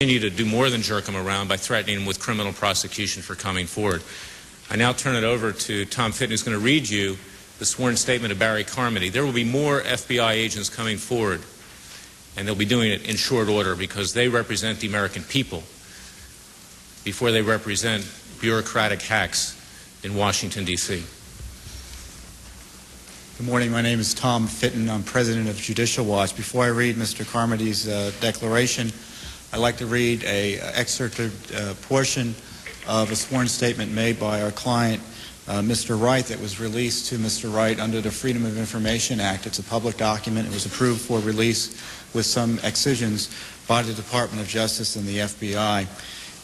continue to do more than jerk him around by threatening him with criminal prosecution for coming forward. I now turn it over to Tom Fitton, who's going to read you the sworn statement of Barry Carmody. There will be more FBI agents coming forward, and they'll be doing it in short order because they represent the American people before they represent bureaucratic hacks in Washington, D.C. Good morning. My name is Tom Fitton. I'm president of Judicial Watch. Before I read Mr. Carmody's declaration, I'd like to read an excerpted portion of a sworn statement made by our client, Mr. Wright, that was released to Mr. Wright under the Freedom of Information Act. It's a public document. It was approved for release with some excisions by the Department of Justice and the FBI.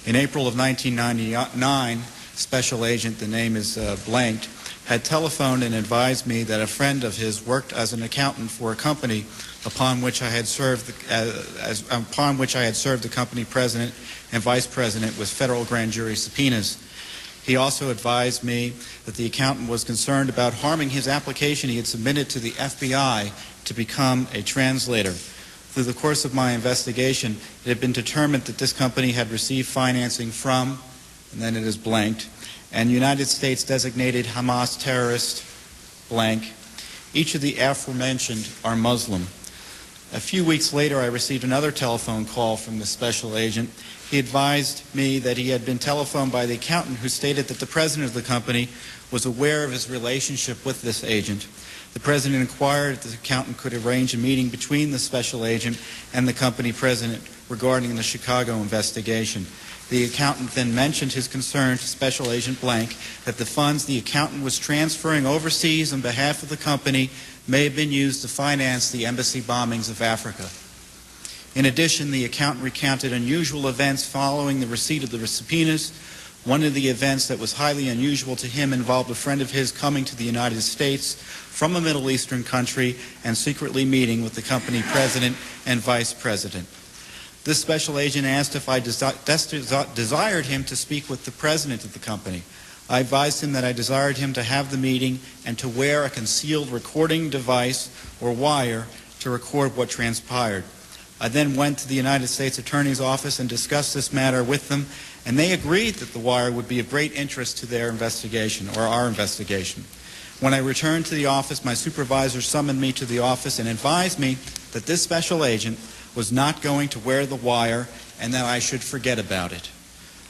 In April of 1999, Special Agent, the name is blanked, had telephoned and advised me that a friend of his worked as an accountant for a company upon which I had served the company president and vice president with federal grand jury subpoenas. He also advised me that the accountant was concerned about harming his application he had submitted to the FBI to become a translator. Through the course of my investigation, it had been determined that this company had received financing from, and then it is blanked, and United States designated Hamas terrorist blank. Each of the aforementioned are Muslim. A few weeks later, I received another telephone call from the special agent. He advised me that he had been telephoned by the accountant who stated that the president of the company was aware of his relationship with this agent. The president inquired if the accountant could arrange a meeting between the special agent and the company president regarding the Chicago investigation. The accountant then mentioned his concern to Special Agent Blank that the funds the accountant was transferring overseas on behalf of the company may have been used to finance the embassy bombings of Africa. In addition, the accountant recounted unusual events following the receipt of the subpoenas. One of the events that was highly unusual to him involved a friend of his coming to the United States from a Middle Eastern country and secretly meeting with the company president and vice president. This special agent asked if I desired him to speak with the president of the company. I advised him that I desired him to have the meeting and to wear a concealed recording device or wire to record what transpired. I then went to the United States Attorney's Office and discussed this matter with them, and they agreed that the wire would be of great interest to their investigation, or our investigation. When I returned to the office, my supervisor summoned me to the office and advised me that this special agent was not going to wear the wire and that I should forget about it.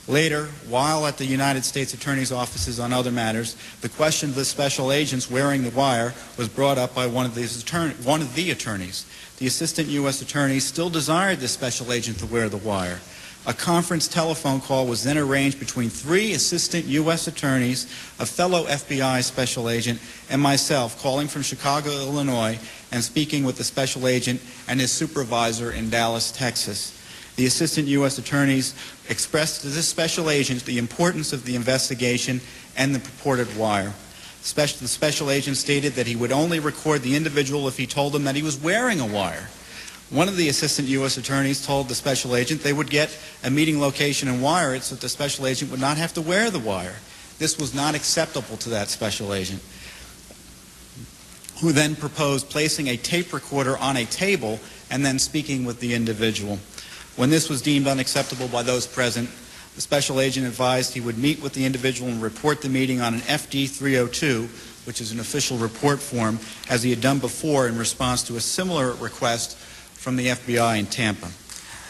Later, while at the United States Attorney's offices on other matters, the question of the special agents wearing the wire was brought up by one of the attorneys. The assistant U.S. attorney still desired the special agent to wear the wire. A conference telephone call was then arranged between 3 assistant U.S. attorneys, a fellow FBI special agent, and myself, calling from Chicago, Illinois, and speaking with the special agent and his supervisor in Dallas, Texas. The assistant U.S. attorneys expressed to this special agent the importance of the investigation and the purported wire. The special agent stated that he would only record the individual if he told him that he was wearing a wire. One of the assistant U.S. attorneys told the special agent they would get a meeting location and wire it so that the special agent would not have to wear the wire. This was not acceptable to that special agent, who then proposed placing a tape recorder on a table and then speaking with the individual. When this was deemed unacceptable by those present, the special agent advised he would meet with the individual and report the meeting on an FD 302, which is an official report form, as he had done before in response to a similar request from the FBI in Tampa.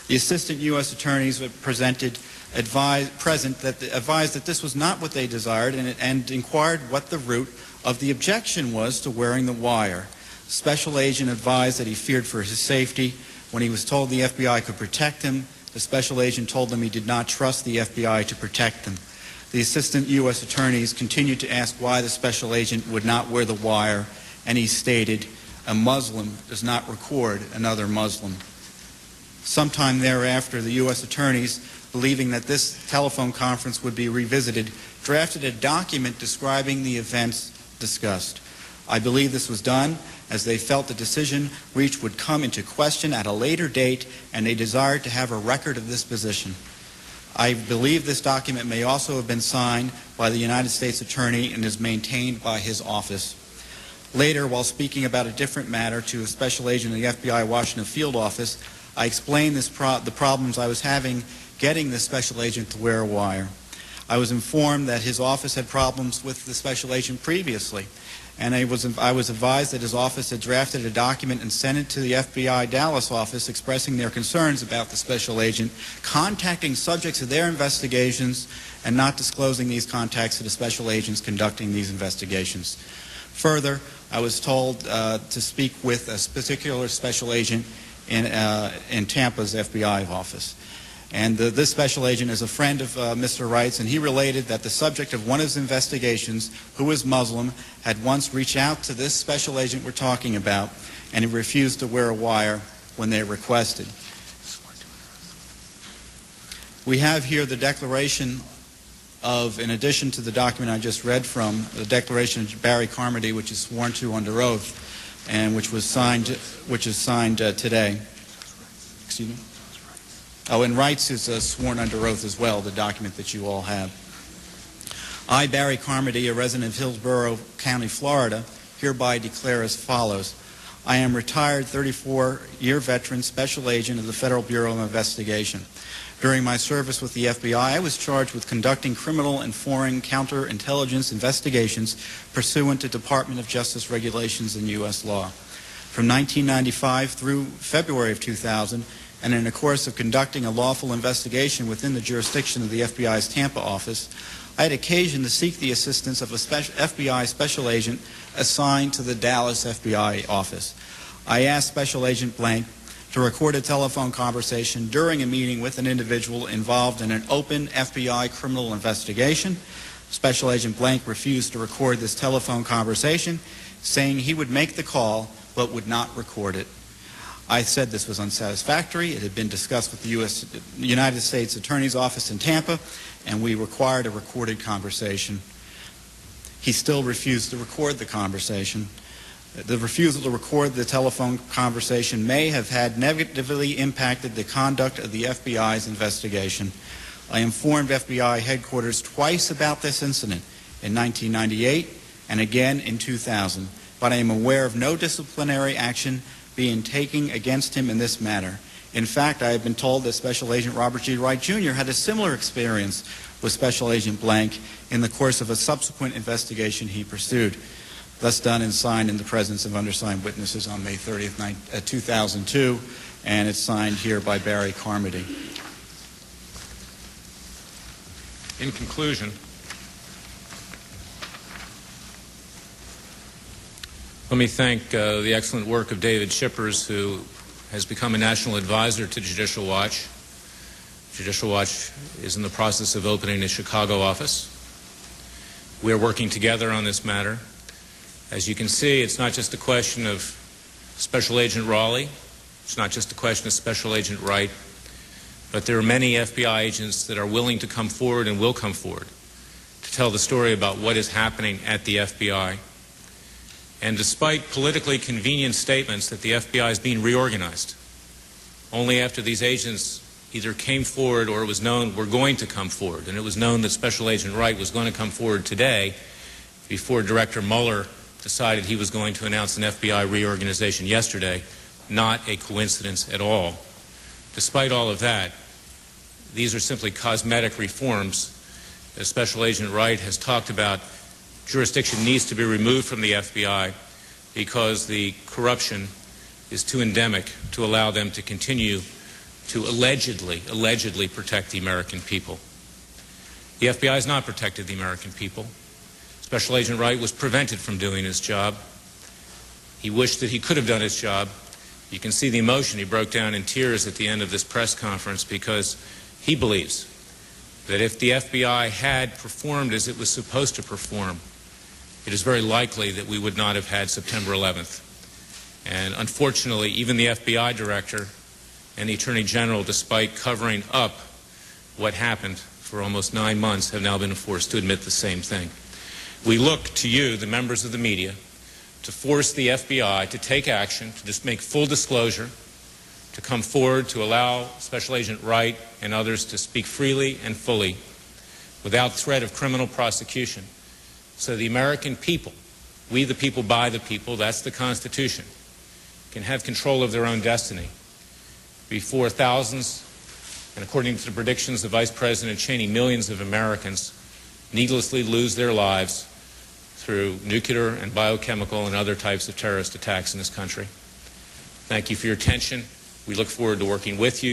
The assistant U.S. attorneys advised that this was not what they desired and inquired what the root of the objection was to wearing the wire. The special agent advised that he feared for his safety. When he was told the FBI could protect him, the special agent told them he did not trust the FBI to protect them. The assistant U.S. attorneys continued to ask why the special agent would not wear the wire, and he stated, "A Muslim does not record another Muslim." Sometime thereafter, the U.S. attorneys, believing that this telephone conference would be revisited, drafted a document describing the events discussed. I believe this was done as they felt the decision reached would come into question at a later date, and they desired to have a record of this position. I believe this document may also have been signed by the United States Attorney and is maintained by his office. Later, while speaking about a different matter to a special agent in the FBI Washington field office, I explained the problems I was having getting the special agent to wear a wire. I was informed that his office had problems with the special agent previously, and I was advised that his office had drafted a document and sent it to the FBI Dallas office expressing their concerns about the special agent contacting subjects of their investigations and not disclosing these contacts to the special agents conducting these investigations. Further, I was told to speak with a particular special agent in Tampa's FBI office. And this special agent is a friend of Mr. Wright's, and he related that the subject of one of his investigations, who is Muslim, had once reached out to this special agent we're talking about, and he refused to wear a wire when they requested. We have here the declaration of, in addition to the document I just read from, the declaration of Barry Carmody, which is sworn to under oath, and which is signed today. Excuse me? Oh, and Wright's is sworn under oath as well, the document that you all have. I, Barry Carmody, a resident of Hillsborough County, Florida, hereby declare as follows. I am retired 34-year veteran special agent of the Federal Bureau of Investigation. During my service with the FBI, I was charged with conducting criminal and foreign counterintelligence investigations pursuant to Department of Justice regulations and U.S. law. From 1995 through February of 2000, and in the course of conducting a lawful investigation within the jurisdiction of the FBI's Tampa office, I had occasion to seek the assistance of a FBI special agent assigned to the Dallas FBI office. I asked Special Agent Blank to record a telephone conversation during a meeting with an individual involved in an open FBI criminal investigation. Special Agent Blank refused to record this telephone conversation, saying he would make the call but would not record it. I said this was unsatisfactory. It had been discussed with the United States Attorney's Office in Tampa, and we required a recorded conversation. He still refused to record the conversation. The refusal to record the telephone conversation may have had negatively impacted the conduct of the FBI's investigation. I informed FBI headquarters twice about this incident, in 1998 and again in 2000, but I am aware of no disciplinary action being taken against him in this matter. In fact, I have been told that Special Agent Robert G. Wright, Jr. had a similar experience with Special Agent Blank in the course of a subsequent investigation he pursued, thus done and signed in the presence of undersigned witnesses on May 30th, 2002, and it's signed here by Barry Carmody. In conclusion, let me thank the excellent work of David Shippers, who has become a national advisor to Judicial Watch. Judicial Watch is in the process of opening a Chicago office. We are working together on this matter. As you can see, it's not just a question of Special Agent Raleigh. It's not just a question of Special Agent Wright. But there are many FBI agents that are willing to come forward and will come forward to tell the story about what is happening at the FBI. And despite politically convenient statements that the FBI is being reorganized, only after these agents either came forward or it was known were going to come forward, and it was known that Special Agent Wright was going to come forward today before Director Mueller decided he was going to announce an FBI reorganization yesterday, not a coincidence at all. Despite all of that, these are simply cosmetic reforms. As Special Agent Wright has talked about, jurisdiction needs to be removed from the FBI because the corruption is too endemic to allow them to continue to allegedly protect the American people. The FBI has not protected the American people. Special Agent Wright was prevented from doing his job. He wished that he could have done his job. You can see the emotion. He broke down in tears at the end of this press conference because he believes that if the FBI had performed as it was supposed to perform, it is very likely that we would not have had September 11th. And unfortunately, even the FBI director and the Attorney General, despite covering up what happened for almost 9 months, have now been forced to admit the same thing. We look to you, the members of the media, to force the FBI to take action, to just make full disclosure, to come forward, to allow Special Agent Wright and others to speak freely and fully without threat of criminal prosecution, so the American people, we the people by the people, that's the Constitution, can have control of their own destiny. before thousands, and according to the predictions of Vice President Cheney, millions of Americans needlessly lose their lives through nuclear and biochemical and other types of terrorist attacks in this country. Thank you for your attention. We look forward to working with you.